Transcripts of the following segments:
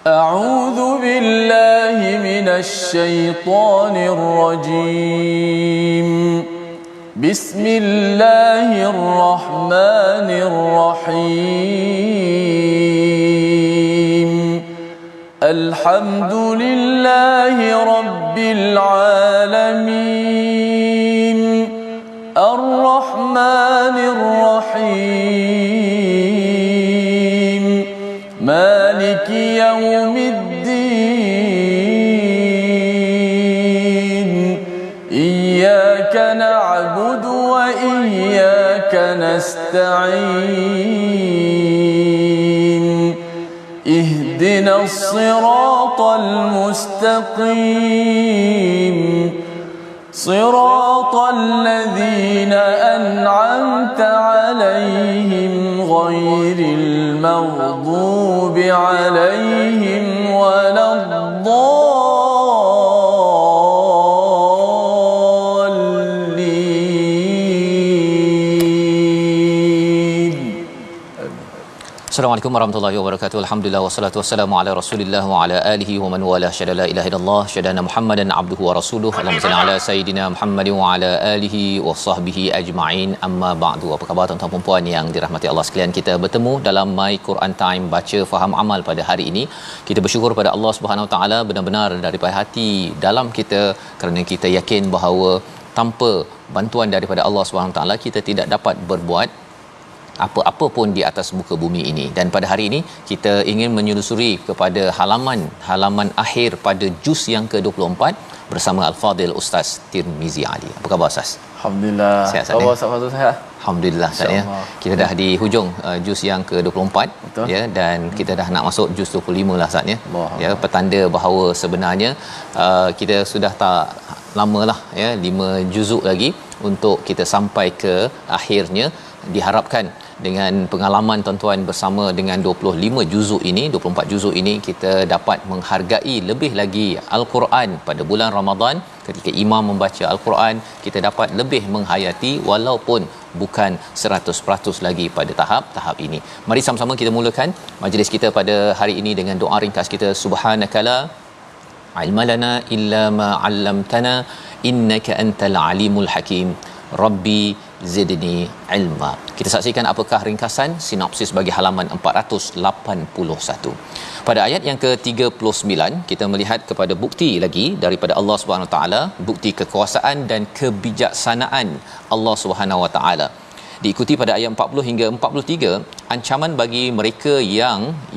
أعوذ بالله من الشيطان الرجيم. بسم الله الرحمن الرحيم. الحمد لله رب العالمين. الرحمن الرحيم. مالك يوم الدين. إياك نعبد وإياك نستعين. اهدنا الصراط المستقيم. صراط الذين أنعمت عليهم غير المغضوب عليهم ولا الضالين. Assalamualaikum warahmatullahi wabarakatuh. Alhamdulillah wassalatu wassalamu ala Rasulillah wa ala alihi wa man wala syada la ilaha illallah syadana Muhammadan abduhu wa rasuluhu. Allahumma salli ala sayidina Muhammad wa ala alihi wa sahbihi ajma'in. Amma ba'du. Apa khabar tuan-tuan dan puan yang dirahmati Allah sekalian? Kita bertemu dalam My Quran Time baca faham amal pada hari ini. Kita bersyukur pada Allah Subhanahu wa taala benar-benar daripada hati dalam kita kerana kita yakin bahawa tanpa bantuan daripada Allah Subhanahu wa taala kita tidak dapat berbuat apa-apa pun di atas muka bumi ini. Dan pada hari ini kita ingin menyelusuri kepada halaman akhir pada juz yang ke-24 bersama Al-Fadil Ustaz Tirmizi Ali. Apa khabar Ustaz? Alhamdulillah. Sihat Ustaz? Ustaz Fazul sihat? Alhamdulillah Ustaz ya. Kita dah di hujung juz yang ke-24 ya, dan kita dah nak masuk juz 25 lah Ustaz ya. Ya, petanda bahawa sebenarnya kita sudah tak lamalah ya, 5 juzuk lagi untuk kita sampai ke akhirnya. Diharapkan dengan pengalaman tuan-tuan bersama dengan 25 juzuk ini, 24 juzuk ini, kita dapat menghargai lebih lagi Al-Quran pada bulan Ramadan. Ketika imam membaca Al-Quran, kita dapat lebih menghayati walaupun bukan 100% lagi pada tahap ini. Mari sama-sama kita mulakan majlis kita pada hari ini dengan doa ringkas kita. Subhanakala ilmalana illa ma 'allamtana innaka antal alimul hakim. Rabbi zidni ilma. Kita saksikan apakah ringkasan sinopsis bagi halaman 481. Pada ayat yang ke-39 kita melihat kepada bukti lagi daripada Allah Subhanahu Wa Taala, bukti kekuasaan dan kebijaksanaan Allah Subhanahu Wa Taala. Diikuti pada ayat 40 hingga 43 ancaman bagi mereka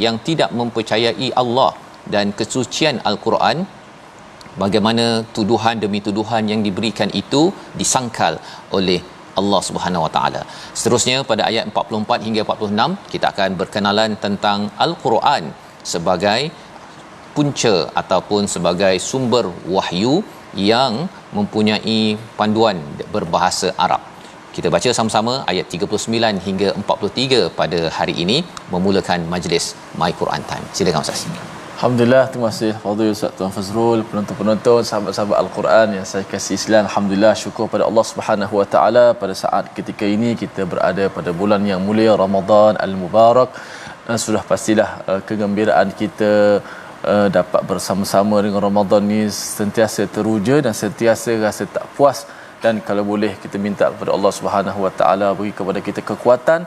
yang tidak mempercayai Allah dan kesucian Al-Quran. Bagaimana tuduhan demi tuduhan yang diberikan itu disangkal oleh Allah Subhanahu Wa Taala. Seterusnya pada ayat 44 hingga 46 kita akan berkenalan tentang Al-Quran sebagai punca ataupun sebagai sumber wahyu yang mempunyai panduan berbahasa Arab. Kita baca sama-sama ayat 39 hingga 43 pada hari ini memulakan majlis My Quran Time. Silakan Ustaz. Alhamdulillah, terima kasih Fadil Ustaz Tuan Fazrul, penonton-penonton, sahabat-sahabat Al-Quran yang saya kasih Islam. Alhamdulillah, syukur pada Allah Subhanahu Wa Taala pada saat ketika ini kita berada pada bulan yang mulia Ramadan Al-Mubarak. Sudah pastilah kegembiraan kita dapat bersama-sama dengan Ramadan ni sentiasa teruja dan sentiasa rasa tak puas, dan kalau boleh kita minta kepada Allah Subhanahu Wa Taala beri kepada kita kekuatan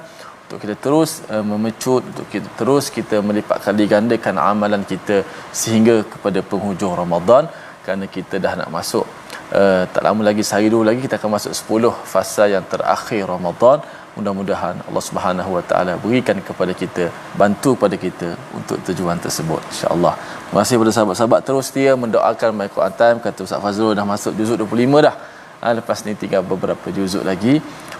untuk kita terus memecut, untuk kita melipat kali gandakan amalan kita sehingga kepada penghujung Ramadan, kerana kita dah nak masuk tak lama lagi, sehari dulu lagi kita akan masuk 10 fasa yang terakhir Ramadan. Mudah-mudahan Allah Subhanahu Wa Taala berikan kepada kita, bantu pada kita untuk tujuan tersebut, insya-Allah. Terima kasih kepada sahabat-sahabat terus setia mendoakan My Quran Time. Kata Ustaz Fazrul dah masuk juzuk 25 dah. Lepas ni tinggal beberapa juzuk lagi.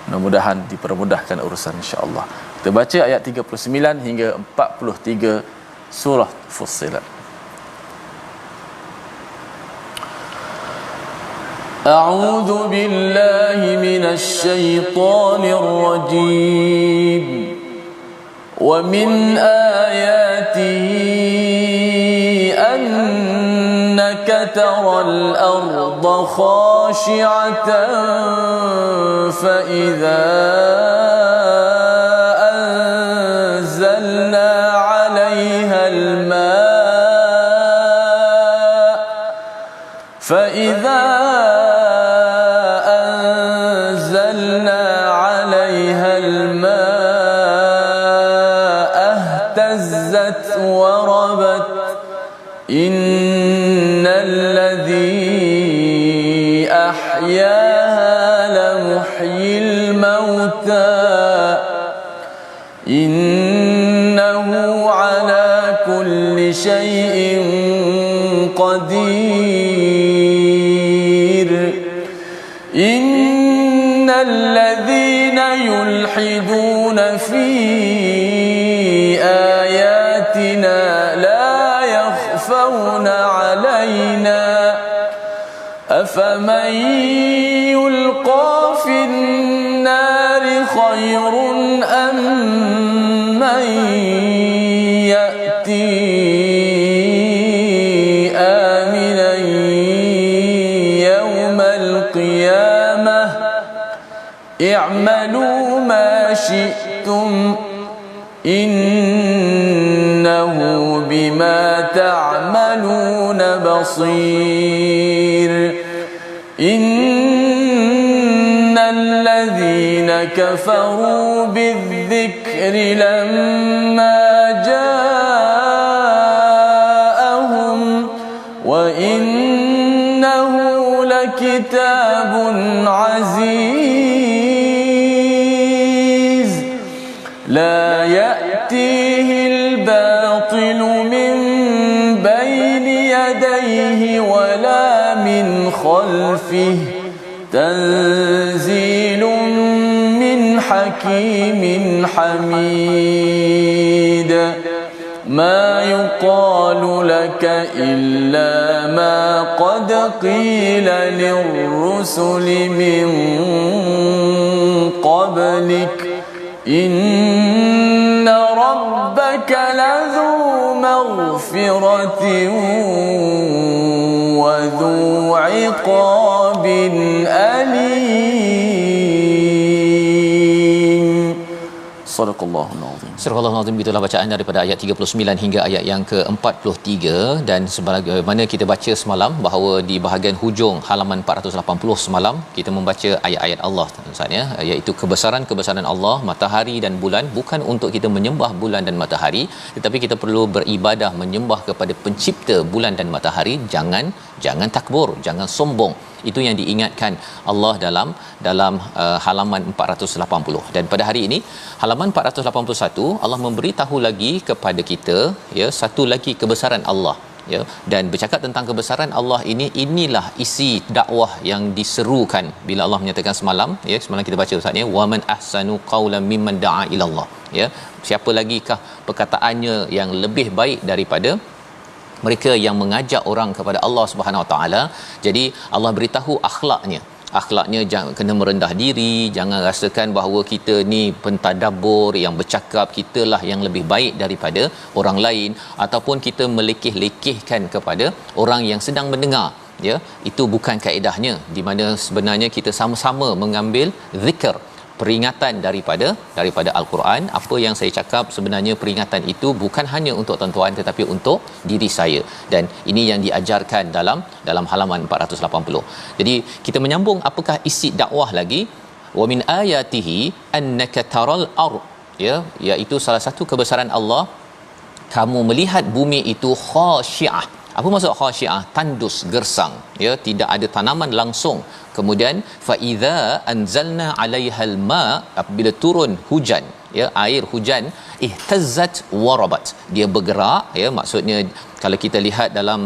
Mudah-mudahan dipermudahkan urusan, insya-Allah. Kita baca ayat 39 hingga 43 surah Fussilat. A'udzu billahi minasy syaithanir rajim. Wa min ayatihi annaka taral arda khashi'atan fa idza anzalna 'alayha al-maa فإذا أنزلنا عليها الماء اهتزت وربت إن الذي أحياها لمحيي الموتى إنه على كل شيء قدير إن الذين يلحدون في آياتنا لا يخفون علينا أفمن يلقى في النار خير أم من يأتي آمنا يوم القيامة اعملوا ما شئتم إنه بما تعملون بصير إن الذين كفروا بالذكر لما جاءهم وإنه لكتاب عزيز لا يأتيه الباطل من بين يديه ولا من خلفه تنزيل من حكيم حميد ما يقال لك إلا ما قد قيل للرسل من قبلك إن ربك لذو مغفرة وذو عقاب أليم صدق الله العظيم. Surah Al-Azim, itulah bacaan daripada ayat 39 hingga ayat yang ke-43. Dan sebagaimana kita baca semalam bahawa di bahagian hujung halaman 480 semalam kita membaca ayat-ayat Allah Ustaz, iaitu kebesaran Allah, matahari dan bulan. Bukan untuk kita menyembah bulan dan matahari, tetapi kita perlu beribadah menyembah kepada pencipta bulan dan matahari. Jangan takbur, jangan sombong. Itu yang diingatkan Allah dalam halaman 480. Dan pada hari ini halaman 481 Allah memberitahu lagi kepada kita, ya, satu lagi kebesaran Allah, ya. Dan bercakap tentang kebesaran Allah inilah isi dakwah yang diserukan bila Allah menyatakan semalam, ya, semalam kita baca Ustaz, ya, wa man ahsanu qawlan mimman da'a ila Allah, ya. Siapa lagikah perkataannya yang lebih baik daripada mereka yang mengajak orang kepada Allah Subhanahu Wa Taala. Jadi Allah beritahu akhlaknya jangan kena merendah diri, jangan rasakan bahawa kita ni pentadabbur yang bercakap kitalah yang lebih baik daripada orang lain, ataupun kita melekeh-lekehkan kepada orang yang sedang mendengar, ya. Itu bukan kaedahnya, di mana sebenarnya kita sama-sama mengambil zikr, peringatan daripada Al-Quran. Apa yang saya cakap sebenarnya peringatan itu bukan hanya untuk tuan-tuan tetapi untuk diri saya, dan ini yang diajarkan dalam halaman 480. Jadi kita menyambung apakah isi dakwah lagi. Wa min ayatihi annaka taral ard, ya, iaitu salah satu kebesaran Allah, kamu melihat bumi itu khasyiah. Apa maksud khasyiah? Tandus, gersang, ya, tidak ada tanaman langsung. Kemudian fa iza anzalna 'alaihal ma, apabila turun hujan, ya, air hujan, ihtazzat warabat, dia bergerak, ya. Maksudnya kalau kita lihat dalam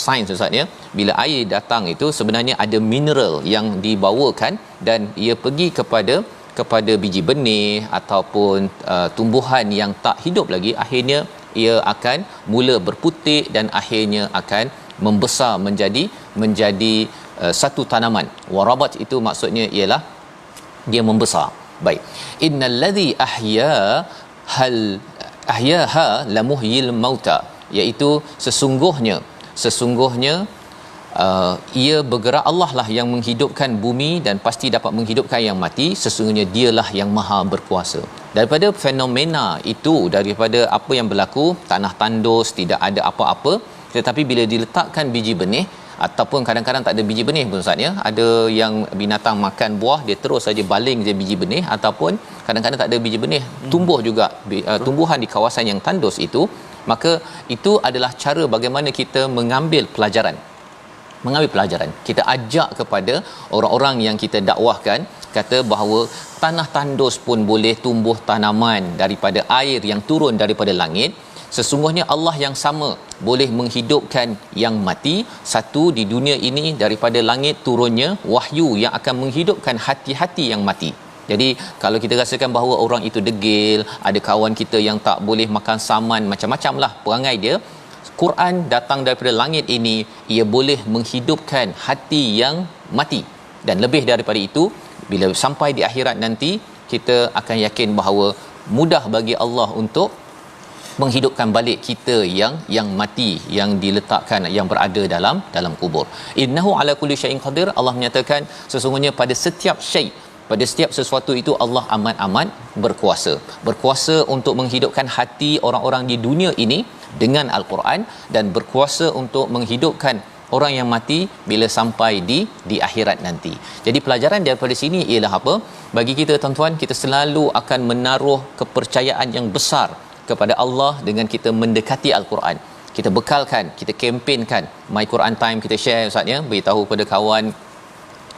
sains Ustaz, ya, bila air datang itu sebenarnya ada mineral yang dibawakan dan ia pergi kepada biji benih ataupun tumbuhan yang tak hidup lagi, akhirnya ia akan mula berputik dan akhirnya akan membesar menjadi satu tanaman. Warabat itu maksudnya ialah dia membesar. Baik. Innalladzi ahyaha lamuhyil mauta, iaitu sesungguhnya ia bergerak, Allah lah yang menghidupkan bumi dan pasti dapat menghidupkan yang mati. Sesungguhnya dialah yang maha berkuasa. Daripada fenomena itu, daripada apa yang berlaku, tanah tandus, tidak ada apa-apa, tetapi bila diletakkan biji benih, ataupun kadang-kadang tak ada biji benih pun Ustaz ya. Ada yang binatang makan buah dia terus saja baling je biji benih, ataupun kadang-kadang tak ada biji benih, tumbuh juga tumbuhan di kawasan yang tandus itu. Maka itu adalah cara bagaimana kita mengambil pelajaran. Kita ajak kepada orang-orang yang kita dakwahkan, kata bahawa tanah tandus pun boleh tumbuh tanaman daripada air yang turun daripada langit. Sesungguhnya Allah yang sama boleh menghidupkan yang mati. Satu, di dunia ini daripada langit turunnya wahyu yang akan menghidupkan hati-hati yang mati. Jadi kalau kita rasakan bahawa orang itu degil, ada kawan kita yang tak boleh makan saman, macam-macam lah perangai dia, Quran datang daripada langit ini, ia boleh menghidupkan hati yang mati. Dan lebih daripada itu, bila sampai di akhirat nanti, kita akan yakin bahawa mudah bagi Allah untuk menghidupkan balik kita yang mati, yang diletakkan, yang berada dalam kubur. Innahu ala kulli syai'in qadir. Allah menyatakan sesungguhnya pada setiap syai', pada setiap sesuatu itu Allah amat-amat berkuasa untuk menghidupkan hati orang-orang di dunia ini dengan Al-Quran, dan berkuasa untuk menghidupkan orang yang mati bila sampai di akhirat nanti. Jadi pelajaran daripada sini ialah apa? Bagi kita tuan-tuan, kita selalu akan menaruh kepercayaan yang besar kepada Allah dengan kita mendekati Al-Quran. Kita bekalkan, kita kempenkan My Quran Time, kita share Ustaz ya, beritahu kepada kawan,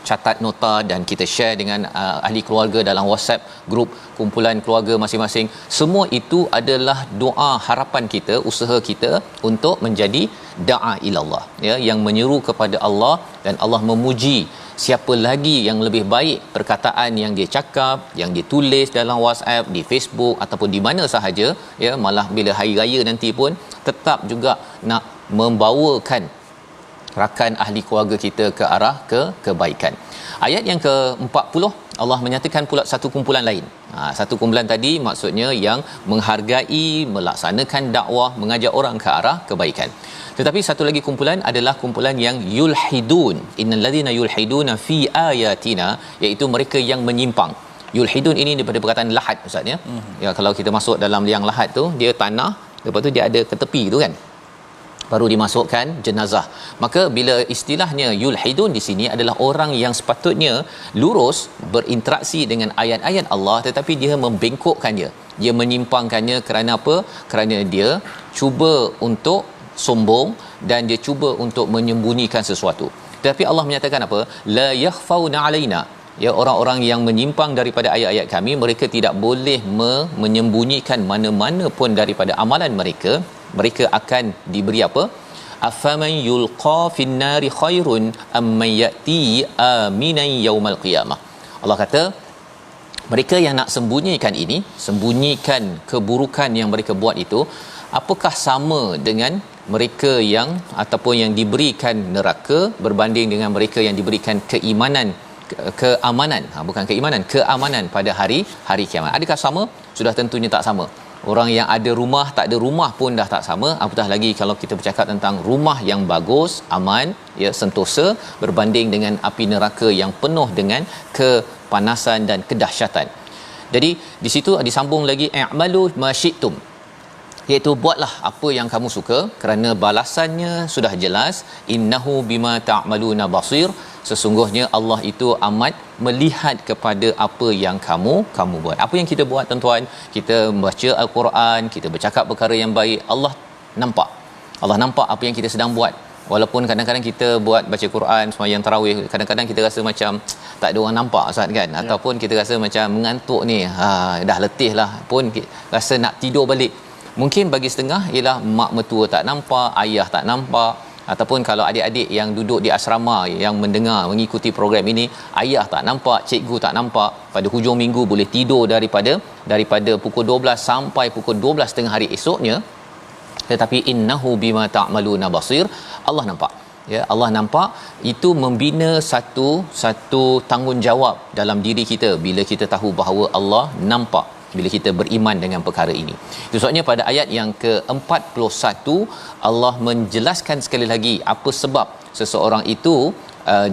catat nota, dan kita share dengan ahli keluarga dalam WhatsApp grup kumpulan keluarga masing-masing. Semua itu adalah doa harapan kita, usaha kita untuk menjadi da'a ilallah ya, yang menyeru kepada Allah, dan Allah memuji siapa lagi yang lebih baik perkataan yang dia cakap, yang dia tulis dalam WhatsApp, di Facebook ataupun di mana sahaja ya. Malah bila hari raya nanti pun tetap juga nak membawakan rakan ahli keluarga kita ke arah kebaikan. Ayat yang ke-40 Allah menyatakan pula satu kumpulan lain. Satu kumpulan tadi maksudnya yang menghargai, melaksanakan dakwah, mengajak orang ke arah kebaikan. Tetapi satu lagi kumpulan adalah kumpulan yang yulhidun. Innalladzina yulhiduna fi ayatina, iaitu mereka yang menyimpang. Yulhidun ini daripada perkataan lahad Ustaz ya. Ya, kalau kita masuk dalam liang lahat tu, dia tanah, lepas tu dia ada ke tepi tu kan, baru dimasukkan jenazah. Maka bila istilahnya yulhidun di sini adalah orang yang sepatutnya lurus berinteraksi dengan ayat-ayat Allah, tetapi dia membengkokkannya, dia menyimpangkannya. Kerana apa? Kerana dia cuba untuk sombong dan dia cuba untuk menyembunyikan sesuatu. Tetapi Allah menyatakan apa? La yakhfauna alaina. Ya, orang-orang yang menyimpang daripada ayat-ayat kami, mereka tidak boleh menyembunyikan mana-mana pun daripada amalan mereka. Mereka akan diberi apa? Afaman yulqa finnari khairun amman yati aminan yaumal qiyamah. Allah kata mereka yang nak sembunyikan ini, sembunyikan keburukan yang mereka buat itu, apakah sama dengan mereka yang ataupun yang diberikan neraka berbanding dengan mereka yang diberikan keamanan, bukan keimanan, keamanan pada hari kiamat. Adakah sama? Sudah tentunya tak sama. Orang yang ada rumah, tak ada rumah pun dah tak sama, apatah lagi kalau kita bercakap tentang rumah yang bagus, aman, ya, sentosa, berbanding dengan api neraka yang penuh dengan kepanasan dan kedahsyatan. Jadi di situ disambung lagi, i'malu ma syi'tum, iaitu buatlah apa yang kamu suka kerana balasannya sudah jelas. Innahu bima ta'maluna basir, sesungguhnya Allah itu amat melihat kepada apa yang kamu buat. Apa yang kita buat tuan-tuan, kita membaca Al-Quran, kita bercakap perkara yang baik, Allah nampak. Allah nampak apa yang kita sedang buat. Walaupun kadang-kadang kita buat baca Quran, sembahyang tarawih, kadang-kadang kita rasa macam tak ada orang nampak Ustaz kan, ataupun kita rasa macam mengantuk ni, dah letih lah pun rasa nak tidur balik. Mungkin bagi setengah ialah mak mertua tak nampak, ayah tak nampak, ataupun kalau adik-adik yang duduk di asrama yang mendengar mengikuti program ini, ayah tak nampak, cikgu tak nampak, pada hujung minggu boleh tidur daripada pukul 12 sampai pukul 12 tengah hari esoknya. Tetapi innahu bima ta'maluna basir, Allah nampak. Ya, Allah nampak. Itu membina satu tanggungjawab dalam diri kita bila kita tahu bahawa Allah nampak, bila kita beriman dengan perkara ini. Itu sebabnya pada ayat yang ke-41 Allah menjelaskan sekali lagi apa sebab seseorang itu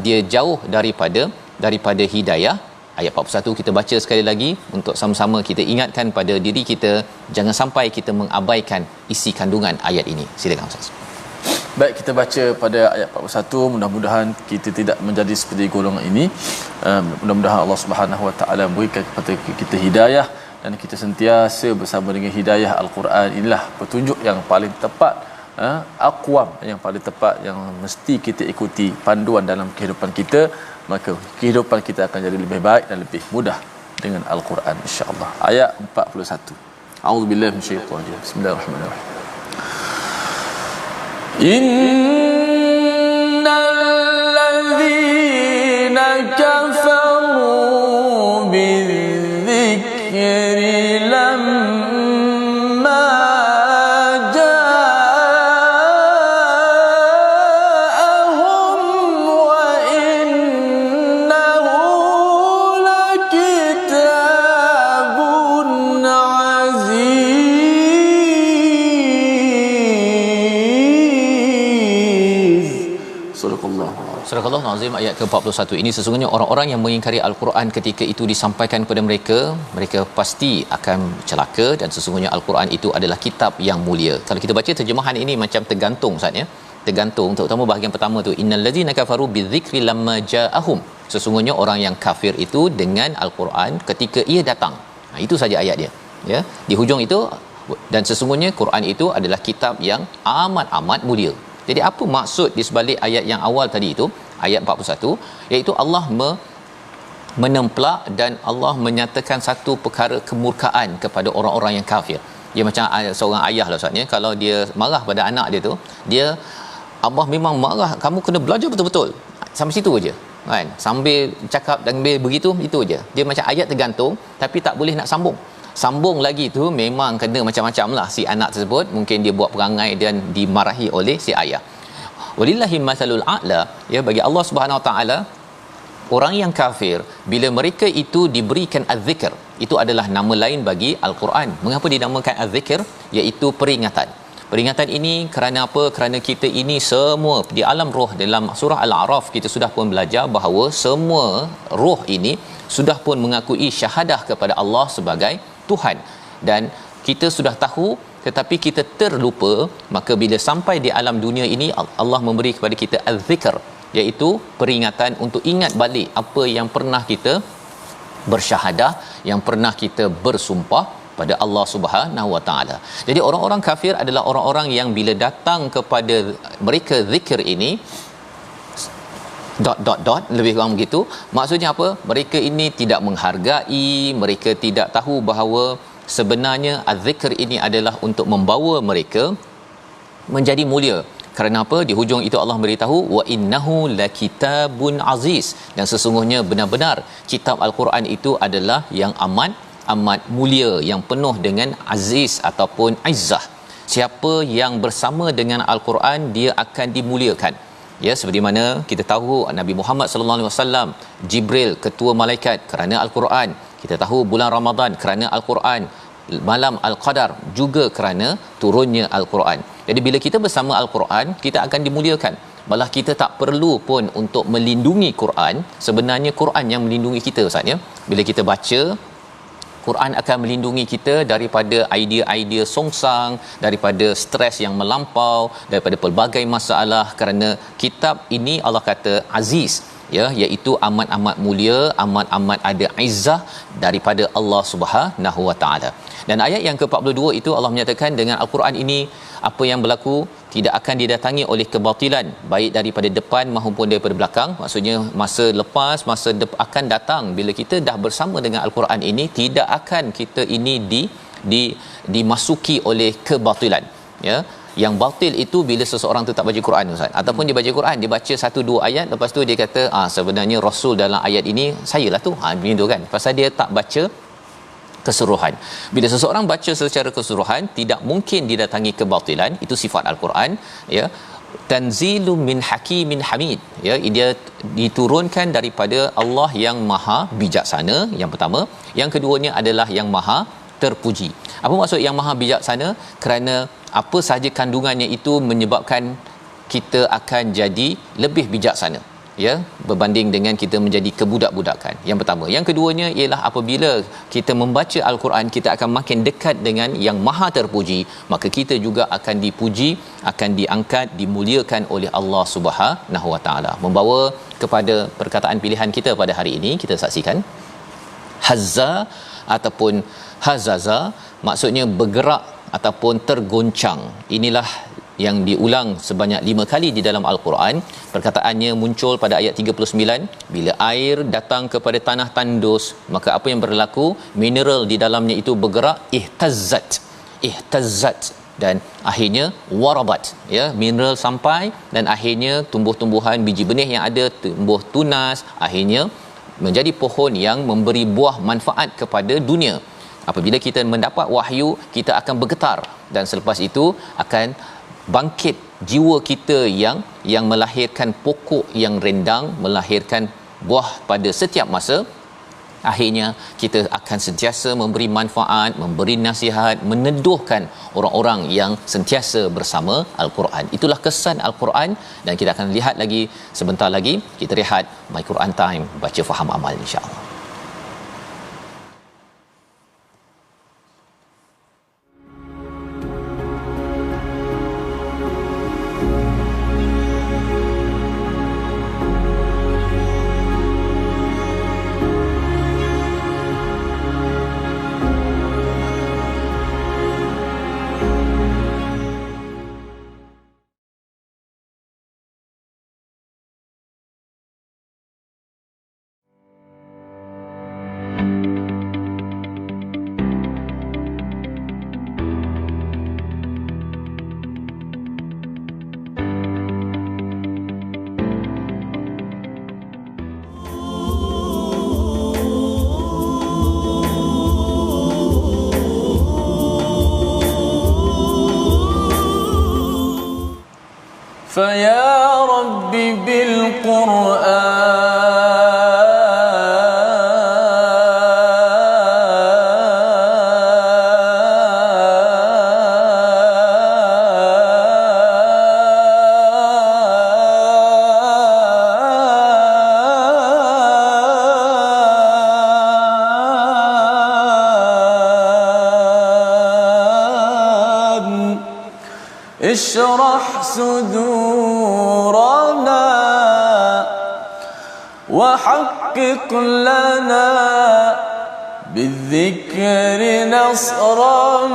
dia jauh daripada hidayah. Ayat 41 kita baca sekali lagi untuk sama-sama kita ingatkan pada diri kita, jangan sampai kita mengabaikan isi kandungan ayat ini. Silakan Ustaz. Baik, kita baca pada ayat 41, mudah-mudahan kita tidak menjadi seperti golongan ini. Mudah-mudahan Allah Subhanahu Wa Taala berikan kepada kita hidayah dan kita sentiasa bersama dengan hidayah Al-Quran. Inilah petunjuk yang paling tepat, aqwam yang paling tepat yang mesti kita ikuti panduan dalam kehidupan kita, maka kehidupan kita akan jadi lebih baik dan lebih mudah dengan Al-Quran, insya-Allah. Ayat 41. A'udzubillahi minasyaitanir rajim. Bismillahirrahmanirrahim. Innal ladzina kafaru bidzikri lamma ja'ahum wa innahu lakitabun aziz. Surah Al-Azim ayat ke-41 ini, sesungguhnya orang-orang yang mengingkari Al-Quran ketika itu disampaikan kepada mereka, mereka pasti akan celaka, dan sesungguhnya Al-Quran itu adalah kitab yang mulia. Kalau kita baca terjemahan ini macam tergantung Ustaz ya. Tergantung, terutama bahagian pertama tu, innal ladzina kafaru bidzikri lamma ja'ahum. Sesungguhnya orang yang kafir itu dengan Al-Quran ketika ia datang. Itu saja ayat dia. Ya, di hujung itu, dan sesungguhnya Quran itu adalah kitab yang amat-amat mulia. Jadi apa maksud di sebalik ayat yang awal tadi itu, ayat 41, iaitu Allah menempelak dan Allah menyatakan satu perkara kemurkaan kepada orang-orang yang kafir. Dia macam seorang ayah lah Ustaz ya, kalau dia marah pada anak dia tu, dia Allah memang marah, kamu kena belajar betul-betul. Sampai situ aja. Kan? Sambil cakap dan sambil begitu, itu aja. Dia macam ayat tergantung tapi tak boleh nak sambung lagi tu memang kena macam-macam lah si anak tersebut, mungkin dia buat perangai dan dimarahi oleh si ayah. Walillahi mathalul a'la, ya, bagi Allah Subhanahu Wa Taala, orang yang kafir bila mereka itu diberikan az-zikr, itu adalah nama lain bagi Al-Quran. Mengapa dinamakan az-zikr? Iaitu peringatan. Peringatan ini kerana apa? Kerana kita ini semua di alam roh, dalam surah Al-A'raf kita sudah pun belajar bahawa semua roh ini sudah pun mengakui syahadah kepada Allah sebagai Tuhan, dan kita sudah tahu tetapi kita terlupa. Maka bila sampai di alam dunia ini, Allah memberi kepada kita az-zikr, iaitu peringatan untuk ingat balik apa yang pernah kita bersyahadah, yang pernah kita bersumpah pada Allah Subhanahu Wa Taala. Jadi orang-orang kafir adalah orang-orang yang bila datang kepada mereka zikir ini lebih kurang begitu. Maksudnya apa? Mereka ini tidak menghargai, mereka tidak tahu bahawa sebenarnya az-zikr ini adalah untuk membawa mereka menjadi mulia. Kerana apa? Di hujung itu Allah beritahu wa innahu lakitabun aziz, dan sesungguhnya benar-benar kitab Al-Quran itu adalah yang amat mulia, yang penuh dengan aziz ataupun izzah. Siapa yang bersama dengan Al-Quran, dia akan dimuliakan. Ya, seperti mana kita tahu Nabi Muhammad sallallahu alaihi wasallam, Jibril ketua malaikat kerana Al-Quran. Kita tahu bulan Ramadan kerana Al-Quran, malam Al-Qadar juga kerana turunnya Al-Quran. Jadi bila kita bersama Al-Quran, kita akan dimuliakan. Malah kita tak perlu pun untuk melindungi Quran. Sebenarnya Quran yang melindungi kita Ustaz ya. Bila kita baca, Quran akan melindungi kita daripada idea-idea songsang, daripada stres yang melampau, daripada pelbagai masalah, kerana kitab ini Allah kata aziz, ya, iaitu amat-amat mulia, amat-amat ada izzah daripada Allah Subhanahu Wa Taala. Dan ayat yang ke-42 itu Allah menyatakan dengan Al-Quran ini apa yang berlaku tidak akan didatangi oleh kebatilan, baik daripada depan maupun daripada belakang. Maksudnya masa lepas, akan datang bila kita dah bersama dengan Al-Quran ini, tidak akan kita ini dimasuki oleh kebatilan, ya. Yang batil itu bila seseorang tu tak baca Quran Ustaz, ataupun dia baca Quran, dia baca 1-2 ayat, lepas tu dia kata sebenarnya Rasul dalam ayat ini sayalah tu, begitu kan, pasal dia tak baca keseluruhan. Bila seseorang baca secara keseluruhan, tidak mungkin didatangi kebatilan. Itu sifat Al-Quran, ya. Tanzilum min hakimin hamid, ya, dia diturunkan daripada Allah yang maha bijaksana, yang pertama. Yang keduanya adalah yang maha terpuji. Apa maksud yang maha bijaksana? Kerana apa sahaja kandungannya itu menyebabkan kita akan jadi lebih bijaksana. ya, berbanding dengan kita menjadi kebudak-budakan. Yang pertama. Yang keduanya ialah apabila kita membaca al-Quran, kita akan makin dekat dengan yang Maha Terpuji, maka kita juga akan dipuji, akan diangkat, dimuliakan oleh Allah Subhanahu Wa Taala. Membawa kepada perkataan pilihan kita pada hari ini, kita saksikan hazza ataupun hazaza, maksudnya bergerak ataupun tergoncang. Inilah yang diulang sebanyak 5 kali di dalam al-Quran. Perkataannya muncul pada ayat 39, bila air datang kepada tanah tandus, maka apa yang berlaku? Mineral di dalamnya itu bergerak, ihtazzat, dan akhirnya warabat, ya, mineral sampai dan akhirnya tumbuh-tumbuhan, biji benih yang ada tumbuh tunas, akhirnya menjadi pohon yang memberi buah manfaat kepada dunia. Apabila kita mendapat wahyu, kita akan bergetar, dan selepas itu akan bangkit jiwa kita yang melahirkan pokok yang rendang, melahirkan buah pada setiap masa. Akhirnya kita akan sentiasa memberi manfaat, memberi nasihat, meneduhkan orang-orang yang sentiasa bersama al-Quran. Itulah kesan al-Quran, dan kita akan lihat lagi sebentar lagi. Kita rehat My Quran Time, baca faham amal, insya-Allah. فيا رب اشرح صدورنا وحقق لنا بالذكر نصرا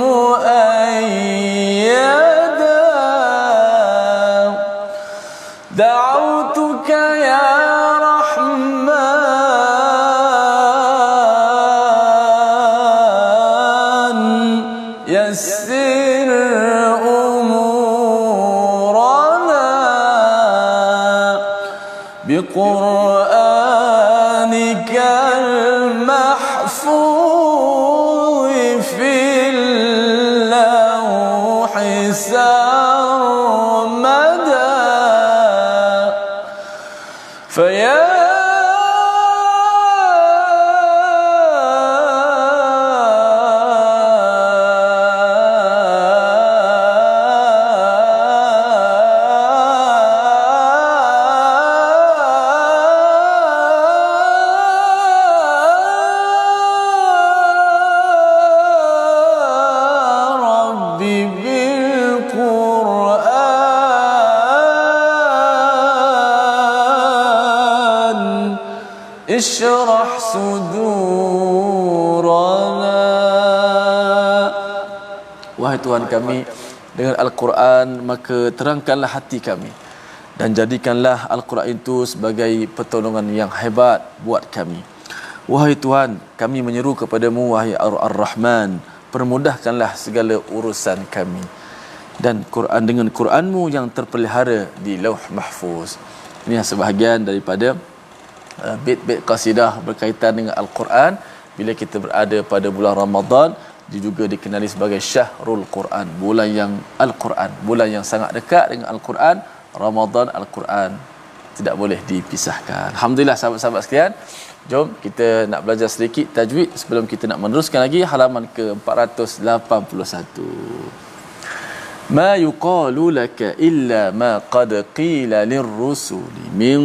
مؤيدا دعوتك يا رحمن يسر بقرآنك المحفوظ في اللوح سرمدا فيا Ishrah sudurana. Wahai Tuhan kami, dengan Al-Quran maka terangkanlah hati kami, dan jadikanlah Al-Quran itu sebagai pertolongan yang hebat buat kami. Wahai Tuhan, kami menyeru kepadamu, wahai Ar-Rahman, permudahkanlah segala urusan kami, dan Quran dengan Quranmu yang terpelihara di Lauh Mahfuz. Ini sebahagian daripada bait-bait qasidah berkaitan dengan Al-Quran. Bila kita berada pada bulan Ramadan, dia juga dikenali sebagai Syahrul Quran, bulan yang Al-Quran, bulan yang sangat dekat dengan Al-Quran. Ramadan, Al-Quran tidak boleh dipisahkan. Alhamdulillah sahabat-sahabat sekalian, jom kita nak belajar sedikit tajwid sebelum kita nak meneruskan lagi halaman ke 481. ma yuqalu laka illa ma qad qila lirrusuli min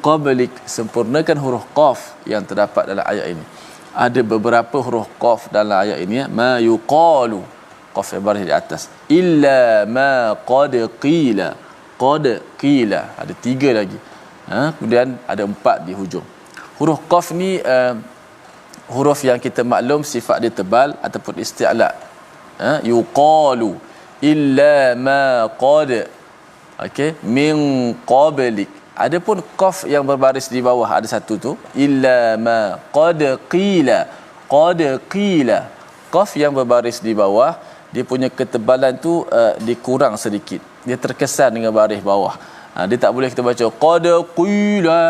qablik. Sempurnakan huruf qaf yang terdapat dalam ayat ini. Ada beberapa huruf qaf dalam ayat ini ya. Ma yuqalu, qaf yang baris di atas, illa ma qad qila. Qad qila ada 3 lagi, kemudian ada 4 di hujung. Huruf qaf ni huruf yang kita maklum sifat dia tebal ataupun isti'la. Yuqalu illa ma qad, okey, min qablik. Adapun qaf yang berbaris di bawah ada satu tu, illa ma qad qila. Qad qila, qaf yang berbaris di bawah dia punya ketebalan tu dikurang sedikit, dia terkesan dengan baris bawah. Dia tak boleh kita baca qad qila,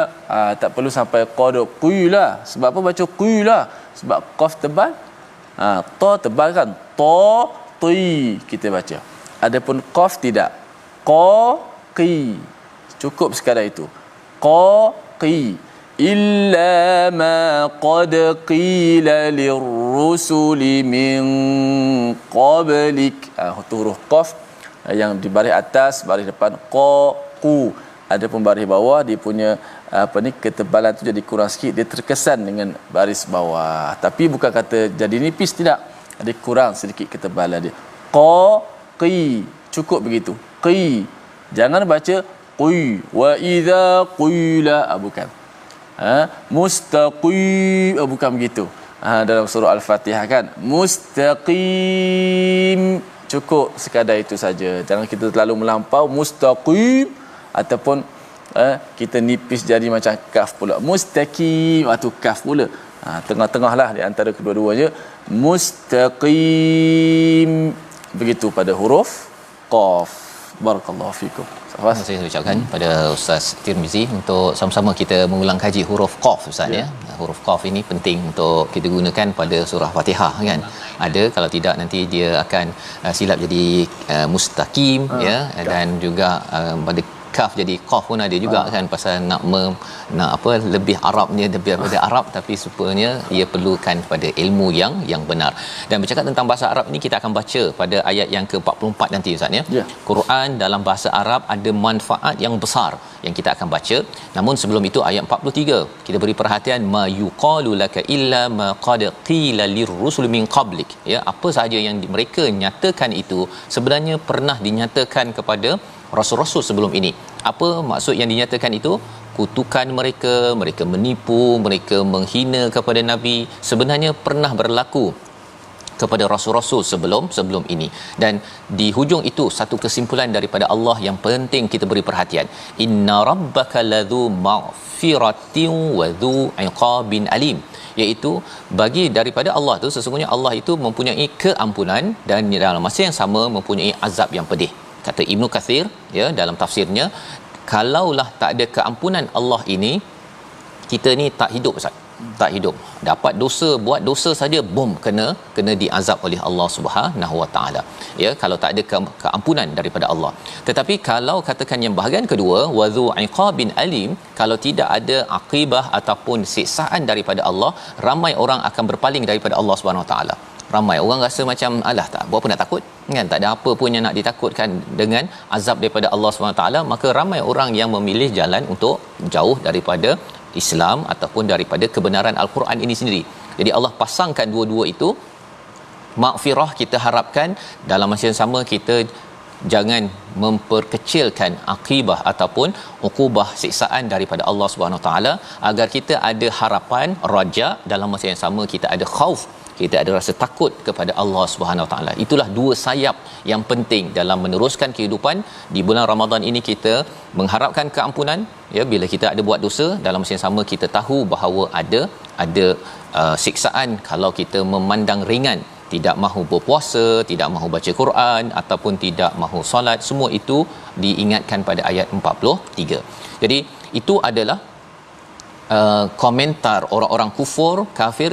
tak perlu sampai qad qila. Sebab apa baca qila? Sebab qaf tebal, ta tebal kan, ta ti kita baca. Adapun qaf tidak, qa qi, cukup sekadar itu, qa qi. Illa ma qad qila lirrusuli min qablik. Huruf qaf yang di baris atas, baris depan qa qu. Adapun baris bawah dia punya ketebalan tu jadi kurang sikit, dia terkesan dengan baris bawah. Tapi bukan kata jadi nipis, tidak. Dia kurang sedikit ketebalan dia. Qa qi, cukup begitu. Qi. Jangan baca qi wa idza qila, bukan. Mustaqim, bukan begitu. Dalam surah Al-Fatihah kan, mustaqim, cukup sekadar itu saja. Jangan kita terlalu melampau mustaqim ataupun kita nipis jadi macam kaf pula, mustaqim atau kaf pula. Tengah-tengah lah di antara kedua-duanya, mustaqim. Begitu pada huruf qaf. Barakallahu fikum. Saya ucapkan pada Ustaz Tirmizi untuk sama-sama kita mengulang kaji huruf qaf Ustaz ya. Huruf qaf ini penting untuk kita gunakan pada surah Fatihah kan. Ada, kalau tidak nanti dia akan silap jadi mustaqim ya, dan juga pada kaf jadi qaf pun ada juga kan, pasal nak lebih Arabnya, lebih daripada Arab, tapi supaya ia perlukan pada ilmu yang benar. Dan bercakap tentang bahasa Arab ni, kita akan baca pada ayat yang ke-44 nanti Ustaz ya. Quran dalam bahasa Arab ada manfaat yang besar yang kita akan baca. Namun sebelum itu ayat 43 kita beri perhatian, ma yuqalu laka illa ma qad qila lirrusul min qablik ya. Apa sahaja yang mereka nyatakan itu sebenarnya pernah dinyatakan kepada rasul-rasul sebelum ini. Apa maksud yang dinyatakan itu? Kutukan mereka, mereka menipu, mereka menghina kepada Nabi, sebenarnya pernah berlaku kepada rasul-rasul sebelum ini. Dan di hujung itu satu kesimpulan daripada Allah yang penting kita beri perhatian. Inna rabbaka ladzu maghfiratin wa dzu iqabin alim, iaitu bagi daripada Allah tu, sesungguhnya Allah itu mempunyai keampunan dan dalam masa yang sama mempunyai azab yang pedih. Kata Ibnu Kathir ya dalam tafsirnya, kalaulah tak ada keampunan Allah ini, kita ni tak hidup Ustaz. Tak hidup. Dapat dosa, buat dosa saja bom kena diazab oleh Allah Subhanahu Wa Taala. Ya, kalau tak ada keampunan daripada Allah. Tetapi kalau katakan yang bahagian kedua, wazu iqabin alim, kalau tidak ada akibah ataupun siksaan daripada Allah, ramai orang akan berpaling daripada Allah Subhanahu Wa Taala. Ramai orang rasa macam alah, tak apa nak takut kan, tak ada apa pun yang nak ditakutkan dengan azab daripada Allah SWT. Maka ramai orang yang memilih jalan untuk jauh daripada Islam ataupun daripada kebenaran Al-Quran ini sendiri. Jadi Allah pasangkan dua-dua itu. Maghfirah kita harapkan, dalam masa yang sama kita jangan memperkecilkan akibah ataupun ukubah siksaan daripada Allah SWT, agar kita ada harapan raja, dalam masa yang sama kita ada khauf, kita ada rasa takut kepada Allah Subhanahu Wa Taala. Itulah dua sayap yang penting dalam meneruskan kehidupan. Di bulan Ramadan ini kita mengharapkan keampunan ya, bila kita ada buat dosa, dalam masa yang sama kita tahu bahawa ada siksaan kalau kita memandang ringan, tidak mahu berpuasa, tidak mahu baca Quran ataupun tidak mahu solat. Semua itu diingatkan pada ayat 43. Jadi itu adalah komentar orang-orang kufur kafir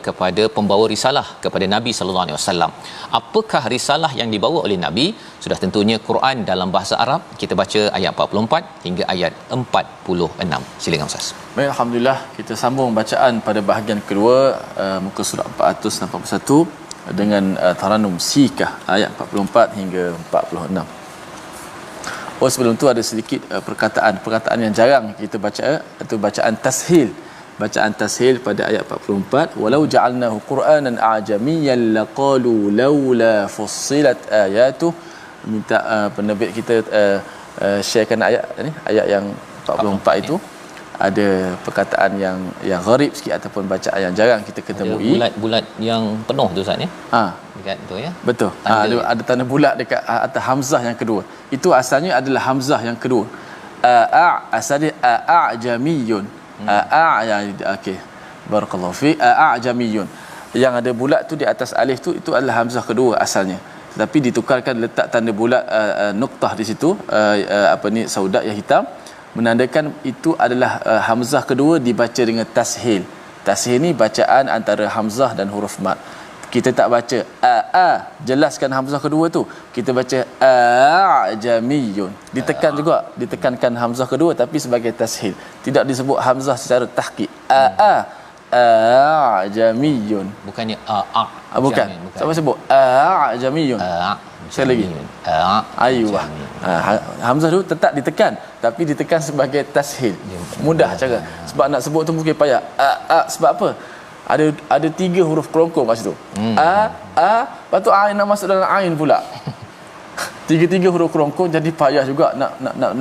kepada pembawa risalah kepada Nabi sallallahu alaihi wasallam. Apakah risalah yang dibawa oleh Nabi? Sudah tentunya Quran dalam bahasa Arab. Kita baca ayat 44 hingga ayat 46. Silakan Ustaz. Baik, alhamdulillah kita sambung bacaan pada bahagian kedua, muka surat 481. dengan Taranum Sikah ayat 44 hingga 46. Oh, sebelum tu ada sedikit perkataan yang jarang kita baca, itu bacaan tashil. Bacaan tashil pada ayat 44, walau ja'alnahu qur'anan a'jamiyyan laqalu laula fussilat ayatuh. Minta penerbit kita sharekan ayat ni, ayat yang 44 itu ada perkataan yang gharib sikit ataupun bacaan yang jarang kita ketemui. Bulat-bulat yang penuh tu Ustaz ya. Dekat tu ya. Betul. Ada tanda bulat dekat atas hamzah yang kedua. Itu asalnya adalah hamzah yang kedua. Asalnya a'jamiyun. Okey. Barakallahu fi a'jamiyun. Yang ada bulat tu di atas alif tu, itu adalah hamzah kedua asalnya. Tetapi ditukarkan, letak tanda bulat nuktah di situ, saudak yang hitam, menandakan itu adalah hamzah kedua dibaca dengan tashil. Tashil ni bacaan antara hamzah dan huruf mad. Kita tak baca jelaskan hamzah kedua tu, kita baca a'jamiyun. Ditekankan hamzah kedua tapi sebagai tashil. Tidak disebut hamzah secara tahqiq. A'jamiyun. Bukannya bukan. Siapa sebut a'jamiyun? Sekali lagi. Ayuh. Hamzah tu tetap ditekan, tapi ditekan sebagai tashil. Mudah cara. Sebab nak sebut tu mungkin payah. Sebab apa? Ada 3 huruf kerongkong kat situ. Lepas tu ain nak masuk dalam ain pula. 3 huruf kerongkong, jadi payah juga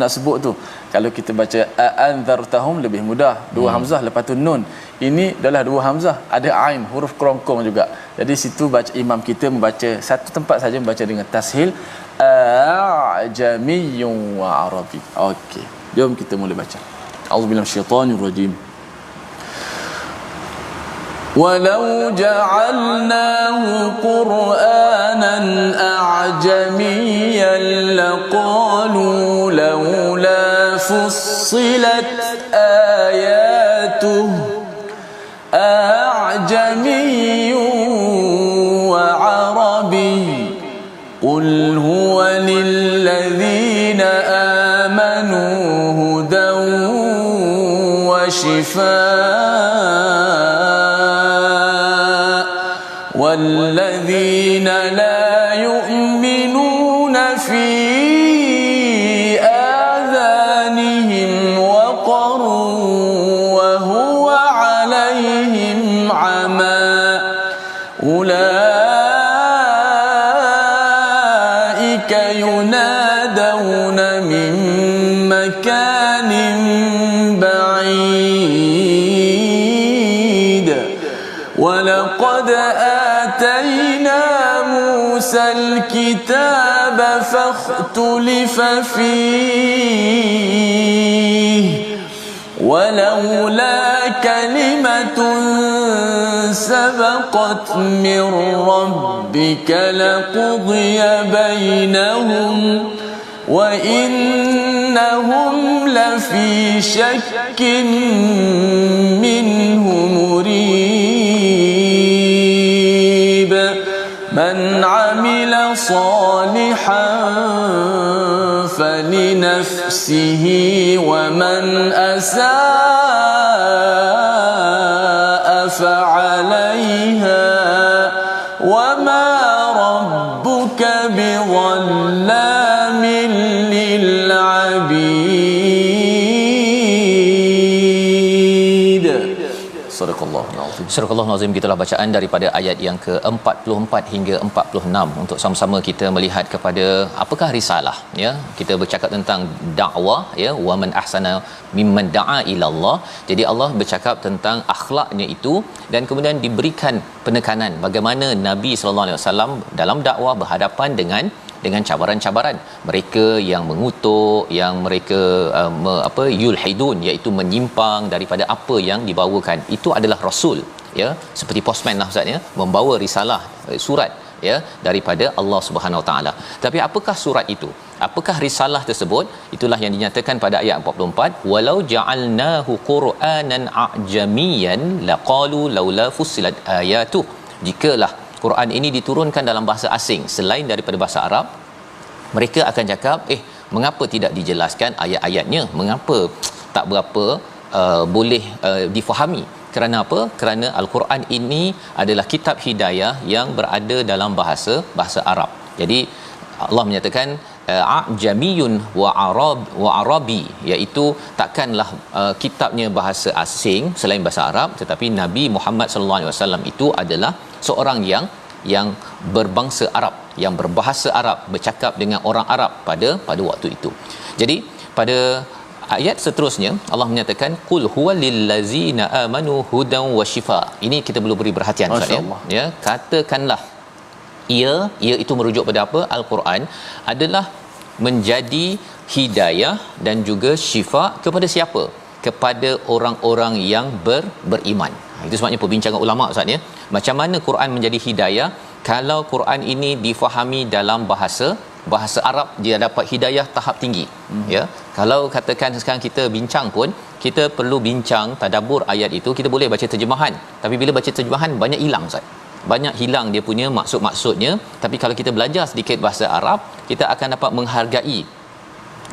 nak sebut tu. Kalau kita baca anzartahum lebih mudah, 2 hamzah lepas tu nun. Ini adalah 2 hamzah, ada ain, huruf kerongkong juga. Jadi situ baca imam kita membaca satu tempat saja membaca dengan tashil a'jamiyyun wa arabi. Okey, jom kita mula baca. A'udzubillahi minasyaitanir rajim. ولو جعلناه قرآنا أعجميا لقالوا لولا فصلت آياته أعجمي وعربي قل هو للذين آمنوا هدى وشفاء والذين لا يؤمنون في آذانهم وقر وهو عليهم عمى أولئك ينادون من مكان بعيد ولقد آتينا موسى الكتاب فاختلف فيه ولولا كلمة سبقت من ربك لقضي بينهم وإنهم لفي شك منه مريب من عمل صالحا فلنفسه ومن أساء فعليها وما ربك بظلام للعبيد. Surah Nazim, gitulah bacaan daripada ayat yang ke-44 hingga 46 untuk sama-sama kita melihat kepada apakah risalah ya. Kita bercakap tentang dakwah ya, wa man ahsana mimman da'a ila Allah. Jadi Allah bercakap tentang akhlaknya itu dan kemudian diberikan penekanan bagaimana Nabi sallallahu alaihi wasallam dalam dakwah berhadapan dengan cabaran-cabaran mereka yang mengutuk, yang mereka yulhidun, iaitu menyimpang daripada apa yang dibawakan. Itu adalah rasul ya, seperti postman lah Ustaz ya, membawa risalah surat ya daripada Allah Subhanahu Wa Taala. Tapi apakah surat itu? Apakah risalah tersebut? Itulah yang dinyatakan pada ayat 44, walau ja'alnahu qur'anan a'jamiyyan laqalu laula fussilat ayatuh. Jikalah Quran ini diturunkan dalam bahasa asing selain daripada bahasa Arab, mereka akan cakap, mengapa tidak dijelaskan ayat-ayatnya? Mengapa tak berapa boleh difahami? Kerana apa? Kerana al-Quran ini adalah kitab hidayah yang berada dalam bahasa Arab. Jadi Allah menyatakan ajamiyun wa arabi, iaitu takkanlah kitabnya bahasa asing selain bahasa Arab, tetapi Nabi Muhammad sallallahu alaihi wasallam itu adalah seorang yang berbangsa Arab, yang berbahasa Arab, bercakap dengan orang Arab pada waktu itu. Jadi pada ayat seterusnya Allah menyatakan qul huwal lillazina amanu hudan wa shifa. Ini kita perlu beri perhatian Ustaz ya. Katakanlah ia itu merujuk pada apa? Al-Quran adalah menjadi hidayah dan juga syifa kepada siapa? Kepada orang-orang yang beriman. Itu sebabnya perbincangan ulama Ustaz ya. Macam mana Quran menjadi hidayah? Kalau Quran ini difahami dalam bahasa Arab, dia dapat hidayah tahap tinggi. Ya. Kalau katakan sekarang kita bincang pun, kita perlu bincang tadabbur ayat itu, kita boleh baca terjemahan. Tapi bila baca terjemahan banyak hilang Ustaz. Banyak hilang dia punya maksud-maksudnya. Tapi kalau kita belajar sedikit bahasa Arab, kita akan dapat menghargai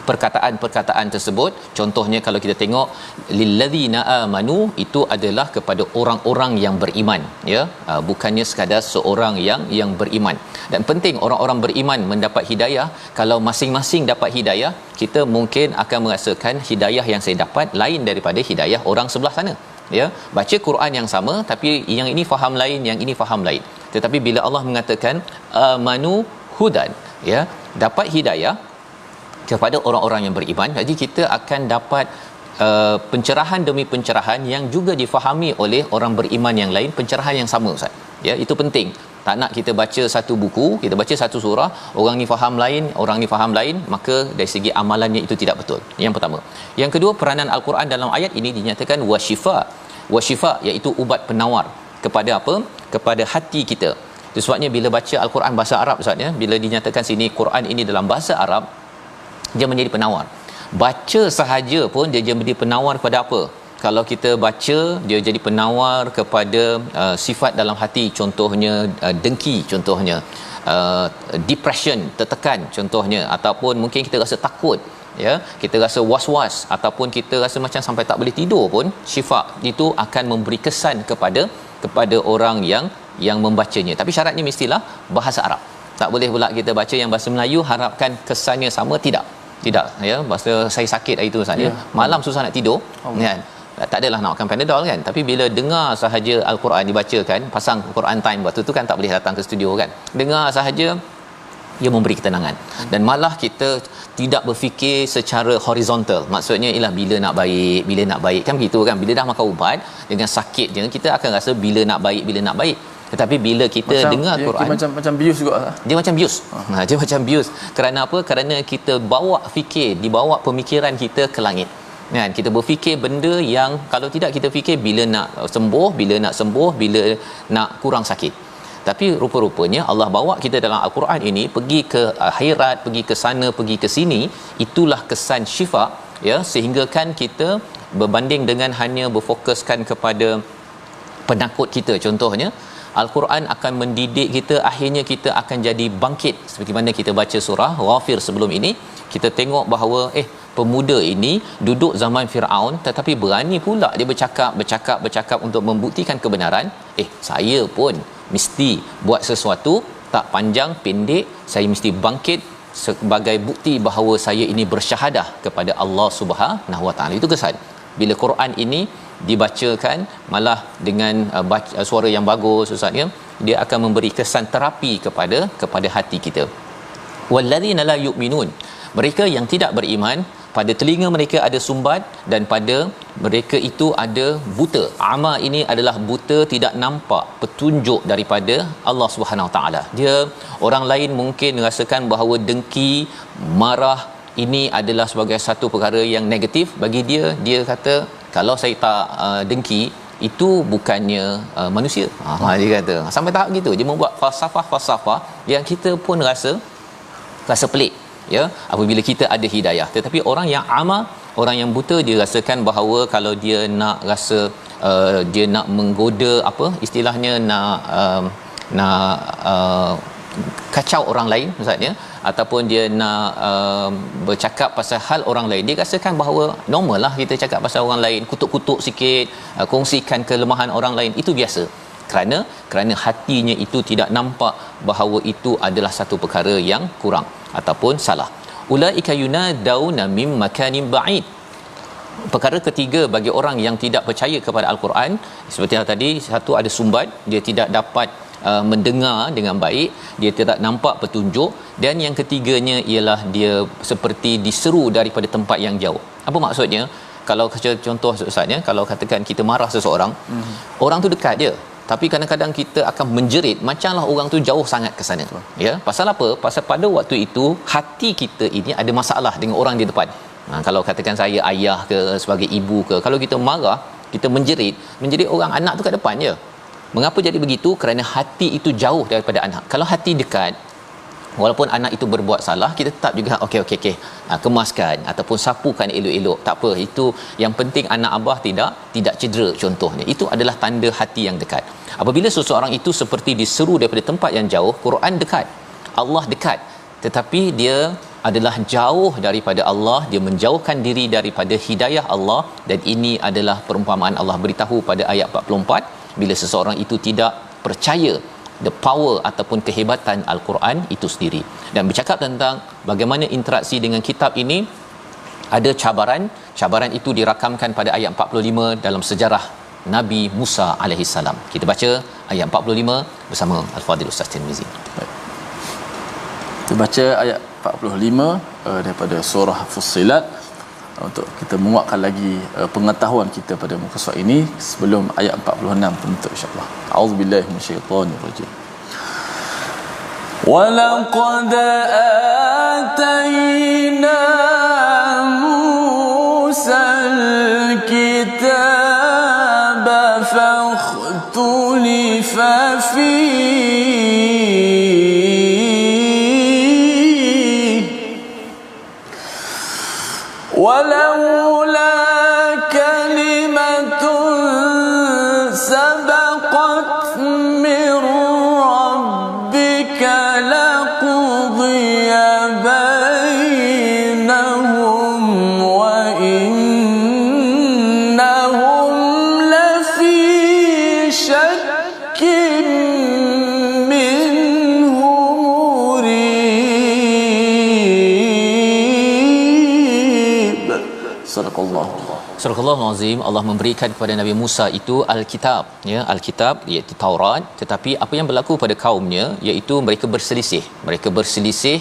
perkataan-perkataan tersebut. Contohnya kalau kita tengok lillazina amanu, itu adalah kepada orang-orang yang beriman ya, bukannya sekadar seorang yang beriman. Dan penting orang-orang beriman mendapat hidayah. Kalau masing-masing dapat hidayah, kita mungkin akan merasakan hidayah yang saya dapat lain daripada hidayah orang sebelah sana ya. Baca Quran yang sama tapi yang ini faham lain, yang ini faham lain. Tetapi bila Allah mengatakan amanu hudan ya, dapat hidayah kepada orang-orang yang beriman, jadi kita akan dapat pencerahan demi pencerahan yang juga difahami oleh orang beriman yang lain, pencerahan yang sama Ustaz ya. Itu penting. Tak nak kita baca satu buku, kita baca satu surah, orang ni faham lain, orang ni faham lain, maka dari segi amalannya itu tidak betul. Yang pertama. Yang kedua, peranan al-Quran dalam ayat ini dinyatakan wasyifa, iaitu ubat penawar kepada apa? Kepada hati kita. Itu sebabnya bila baca al-Quran bahasa Arab Ustaz ya, bila dinyatakan sini Quran ini dalam bahasa Arab, dia menjadi penawar. Baca sahaja pun dia jadi penawar kepada apa? Kalau kita baca, dia jadi penawar kepada sifat dalam hati, contohnya dengki, contohnya depression, tertekan contohnya, ataupun mungkin kita rasa takut ya, kita rasa was-was, ataupun kita rasa macam sampai tak boleh tidur pun, syifa itu akan memberi kesan kepada orang yang membacanya. Tapi syaratnya mestilah bahasa Arab. Tak boleh pula kita baca yang bahasa Melayu harapkan kesannya sama, tidak ya. Bahasa saya sakit hari tu Ustaz ya, malam susah nak tidur kan, tak adalah nak makan Panadol kan, tapi bila dengar sahaja al-Quran dibacakan, pasang Quran time waktu tu kan tak boleh datang ke studio kan, dengar sahaja ia memberi ketenangan. Dan malah kita tidak berfikir secara horizontal, maksudnya ialah bila nak baik kan begitu kan. Bila dah makan ubat dengan sakit je, kita akan rasa bila nak baik. Tetapi bila kita dengar Quran, macam bius juga. Dia macam bius. Dia macam bius. Kerana apa? Kerana kita dibawa pemikiran kita ke langit. Kan? Kita berfikir benda yang kalau tidak kita fikir bila nak sembuh, bila nak kurang sakit. Tapi rupa-rupanya Allah bawa kita dalam al-Quran ini pergi ke akhirat, pergi ke sana, pergi ke sini. Itulah kesan syifa ya, sehingga kan kita berbanding dengan hanya berfokuskan kepada penakut kita. Contohnya Al-Quran akan mendidik kita, akhirnya kita akan jadi bangkit. Seperti mana kita baca surah Ghafir sebelum ini, kita tengok bahawa pemuda ini duduk zaman Firaun tetapi berani pula dia bercakap untuk membuktikan kebenaran. Saya pun mesti buat sesuatu, tak panjang pendek, saya mesti bangkit sebagai bukti bahawa saya ini bersyahadah kepada Allah Subhanahu Wa Taala. Itu kesan bila Quran ini dibacakan malah dengan suara yang bagus Ustaz ya, dia akan memberi kesan terapi kepada hati kita. Wallazina la yu'minun, mereka yang tidak beriman, pada telinga mereka ada sumbat dan pada mereka itu ada buta. Ama ini adalah buta, tidak nampak petunjuk daripada Allah Subhanahu Wa Taala. Dia orang lain mungkin rasakan bahawa dengki, marah ini adalah sebagai satu perkara yang negatif. Bagi dia kata kalau saya tak dengki, itu bukannya manusia. Dia kata sampai tahap gitu, dia membuat falsafah yang kita pun rasa pelik ya apabila kita ada hidayah. Tetapi orang yang ama, orang yang buta, dia rasakan bahawa kalau dia nak rasa dia nak menggoda, apa istilahnya, nak kacau orang lain maksudnya, ataupun dia nak bercakap pasal hal orang lain, dia rasakan bahawa normal lah kita cakap pasal orang lain, kutuk-kutuk sikit, kongsikan kelemahan orang lain, itu biasa. Kerana hatinya itu tidak nampak bahawa itu adalah satu perkara yang kurang ataupun salah. Ulaika yunadawna mim makanin ba'id. Perkara ketiga bagi orang yang tidak percaya kepada al-Quran, seperti yang tadi, satu ada sumbat, dia tidak dapat mendengar dengan baik, dia tidak nampak petunjuk, dan yang ketiganya ialah dia seperti diseru daripada tempat yang jauh. Apa maksudnya? Kalau contoh Ustaz, kalau katakan kita marah seseorang, orang tu dekat je, tapi kadang-kadang kita akan menjerit macamlah orang tu jauh sangat ke sana. Ya, pasal apa? Pasal pada waktu itu hati kita ini ada masalah dengan orang di depan. Kalau katakan saya ayah ke, sebagai ibu ke, kalau kita marah, kita menjerit orang anak tu kat depan je. Mengapa jadi begitu? Kerana hati itu jauh daripada anak. Kalau hati dekat, walaupun anak itu berbuat salah, kita tetap juga okey, kemaskan ataupun sapukan elok-elok, tak apa, itu yang penting anak abah tidak cedera, contohnya. Itu adalah tanda hati yang dekat. Apabila seseorang itu seperti diseru daripada tempat yang jauh, Quran dekat, Allah dekat, tetapi dia adalah jauh daripada Allah, dia menjauhkan diri daripada hidayah Allah. Dan ini adalah perumpamaan Allah beritahu pada ayat 44, bila seseorang itu tidak percaya the power ataupun kehebatan al-Quran itu sendiri. Dan bercakap tentang bagaimana interaksi dengan kitab ini, ada cabaran itu dirakamkan pada ayat 45 dalam sejarah Nabi Musa alaihi salam. Kita baca ayat 45 bersama Al-Fadhil Ustaz Tirmizi. Baik. Kita baca ayat 45 daripada surah Fussilat untuk kita menguatkan lagi pengetahuan kita pada muka surat ini sebelum ayat 46 penutup insya-Allah. A'udzubillahi minasyaitonirrajim. Wa laqad atayna Musal kitaba fakhtulifa ولولا كلمة سبقت من ربك لقضي بينهم وإنهم لفي شك منه مريب. Surah Al-Azim. Allah memberikan kepada Nabi Musa itu Alkitab, ya, Alkitab iaitu Taurat, tetapi apa yang berlaku pada kaumnya iaitu mereka berselisih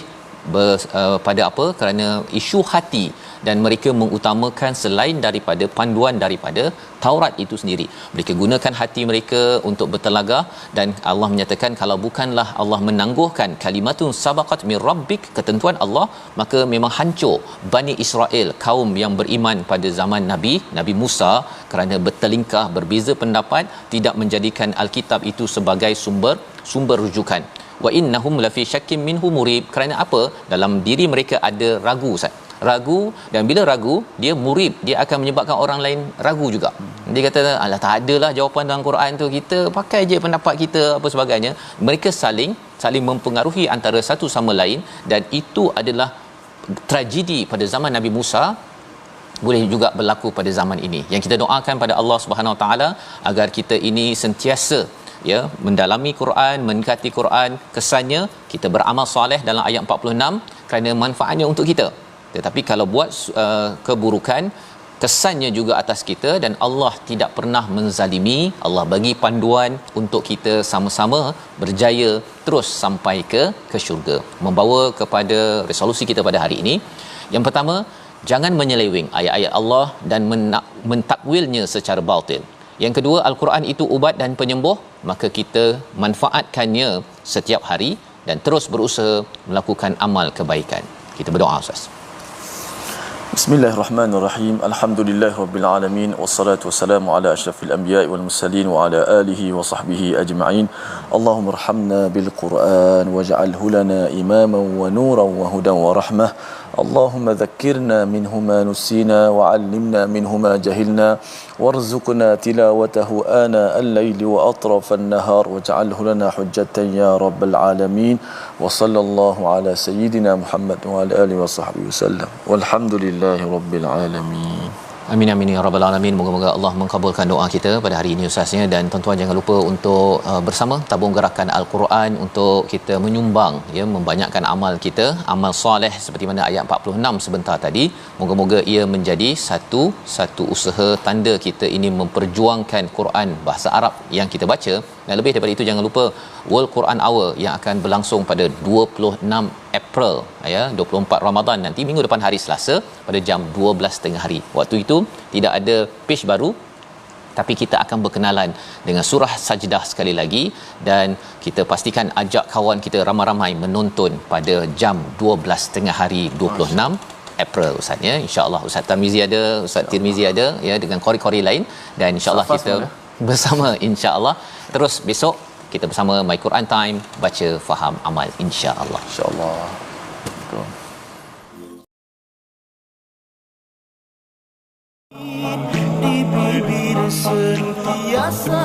pada apa? Kerana isu hati, dan mereka mengutamakan selain daripada panduan daripada Taurat itu sendiri. Mereka gunakan hati mereka untuk bertelagah, dan Allah menyatakan kalau bukanlah Allah menangguhkan kalimatun sabaqat min rabbik, ketentuan Allah, maka memang hancur Bani Israel, kaum yang beriman pada zaman Nabi Musa, kerana bertelingkah, berbeza pendapat, tidak menjadikan Alkitab itu sebagai sumber rujukan. Wa innahum lafi syakkim minhu murib. Kerana apa? Dalam diri mereka ada ragu, Ustaz. Ragu, dan bila ragu, dia murib, dia akan menyebabkan orang lain ragu juga. Dia kata, alah, tak adalah jawapan dalam Quran tu, kita pakai je pendapat kita, apa sebagainya. Mereka saling mempengaruhi antara satu sama lain, dan itu adalah tragedi pada zaman Nabi Musa, boleh juga berlaku pada zaman ini. Yang kita doakan pada Allah Subhanahu Wa Taala agar kita ini sentiasa, ya, mendalami Quran, mendekati Quran, kesannya kita beramal soleh dalam ayat 46 kerana manfaatnya untuk kita. Tetapi kalau buat keburukan, kesannya juga atas kita, dan Allah tidak pernah menzalimi. Allah bagi panduan untuk kita sama-sama berjaya terus sampai ke syurga. Membawa kepada resolusi kita pada hari ini. Yang pertama, jangan menyeleweng ayat-ayat Allah dan mentakwilnya secara batil. Yang kedua, Al-Quran itu ubat dan penyembuh, maka kita manfaatkannya setiap hari dan terus berusaha melakukan amal kebaikan. Kita berdoa, Ustaz. Bismillahirrahmanirrahim. Alhamdulillahirabbil alamin, wassalatu wassalamu ala asyrafil anbiya'i wal mursalin wa ala alihi wa sahbihi ajma'in. Allahumma arhamna bil Qur'an waj'alhu lana imaman wa nuran wa hudan wa rahmah. اللهم ذكرنا منه ما نسينا وعلمنا منه ما جهلنا وارزقنا تلاوته آناء الليل وأطراف النهار واجعله لنا حجة يا رب العالمين وصلى الله على سيدنا محمد وعلى آله وصحبه وسلم والحمد لله رب العالمين. Amin amin ya rabbal alamin. Moga-moga Allah mengabulkan doa kita pada hari ini Ustaznya, dan tuan-tuan jangan lupa untuk bersama tabung gerakan Al-Quran untuk kita menyumbang ya, membanyakkan amal kita, amal soleh seperti mana ayat 46 sebentar tadi. Moga-moga ia menjadi satu usaha tanda kita ini memperjuangkan Quran bahasa Arab yang kita baca. Dan lebih daripada itu, jangan lupa World Quran Hour yang akan berlangsung pada 26 April ya, 24 Ramadan nanti, minggu depan hari Selasa pada jam 12 hari. Waktu itu tidak ada page baru, tapi kita akan berkenalan dengan surah Sajdah sekali lagi, dan kita pastikan ajak kawan kita ramai-ramai menonton pada jam 12 hari 26 April Ustaz ya. Insya-Allah Ustaz Tarmizi ada, Ustaz Tirmizi ada ya, dengan kori-kori lain, dan insya-Allah kita bersama insya-Allah terus besok kita bersama My Quran Time, baca faham amal insya-Allah. Insya-Allah. Betul. Di bibir sentiasa